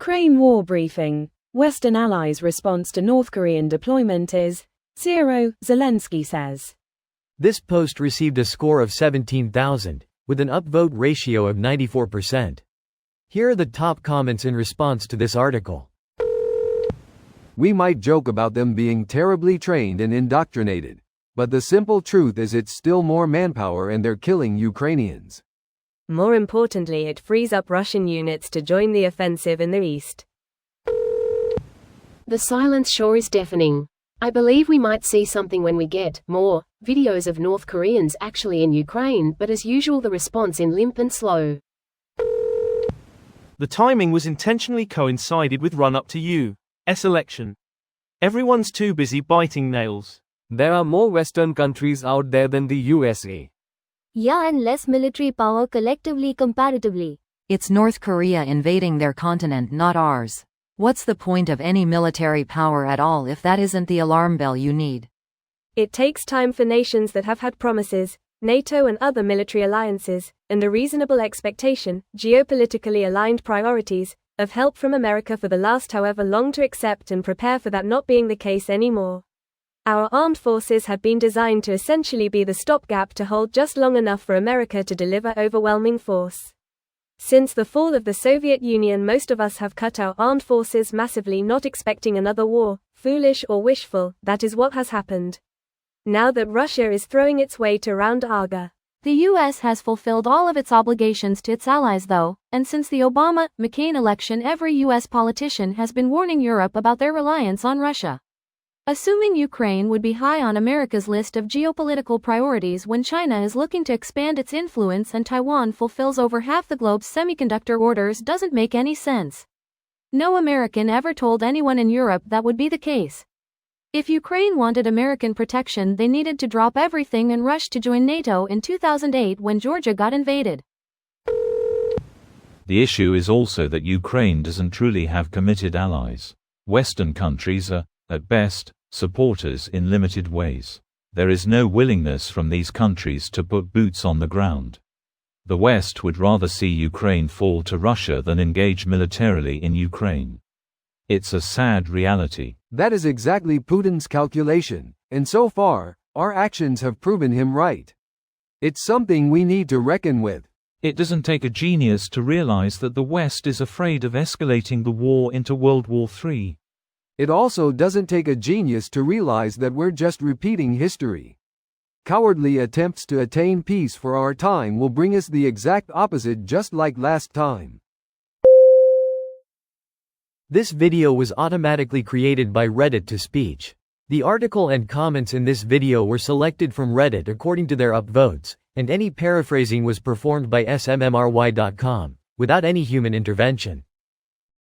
Ukraine war briefing. Western allies' response to North Korean deployment is 0, Zelenskyy says. This post received a score of 17,000, with an upvote ratio of 94%. Here are the top comments in response to this article. We might joke about them being terribly trained and indoctrinated, but the simple truth is it's still more manpower and they're killing Ukrainians. More importantly, it frees up Russian units to join the offensive in the east. The silence sure is deafening. I believe we might see something when we get more videos of North Koreans actually in Ukraine, but as usual the response in limp and slow. The timing was intentionally coincided with run-up to U.S. election. Everyone's too busy biting nails. There are more Western countries out there than the USA. Yeah, and less military power collectively comparatively. It's North Korea invading their continent, not ours. What's the point of any military power at all if that isn't the alarm bell you need? It takes time for nations that have had promises, NATO and other military alliances, and a reasonable expectation, geopolitically aligned priorities, of help from America for the last however long to accept and prepare for that not being the case anymore. Our armed forces have been designed to essentially be the stopgap to hold just long enough for America to deliver overwhelming force. Since the fall of the Soviet Union, most of us have cut our armed forces massively, not expecting another war, foolish or wishful. That is what has happened. Now that Russia is throwing its weight around Aga. The US has fulfilled all of its obligations to its allies though, and since the Obama-McCain election every US politician has been warning Europe about their reliance on Russia. Assuming Ukraine would be high on America's list of geopolitical priorities when China is looking to expand its influence and Taiwan fulfills over half the globe's semiconductor orders doesn't make any sense. No American ever told anyone in Europe that would be the case. If Ukraine wanted American protection, they needed to drop everything and rush to join NATO in 2008 when Georgia got invaded. The issue is also that Ukraine doesn't truly have committed allies. Western countries are, at best, supporters in limited ways. There is no willingness from these countries to put boots on the ground. The West would rather see Ukraine fall to Russia than engage militarily in Ukraine. It's a sad reality. That is exactly Putin's calculation, and so far, our actions have proven him right. It's something we need to reckon with. It doesn't take a genius to realize that the West is afraid of escalating the war into World War III. It also doesn't take a genius to realize that we're just repeating history. Cowardly attempts to attain peace for our time will bring us the exact opposite, just like last time. This video was automatically created by Reddit to Speech. The article and comments in this video were selected from Reddit according to their upvotes, and any paraphrasing was performed by smmry.com, without any human intervention.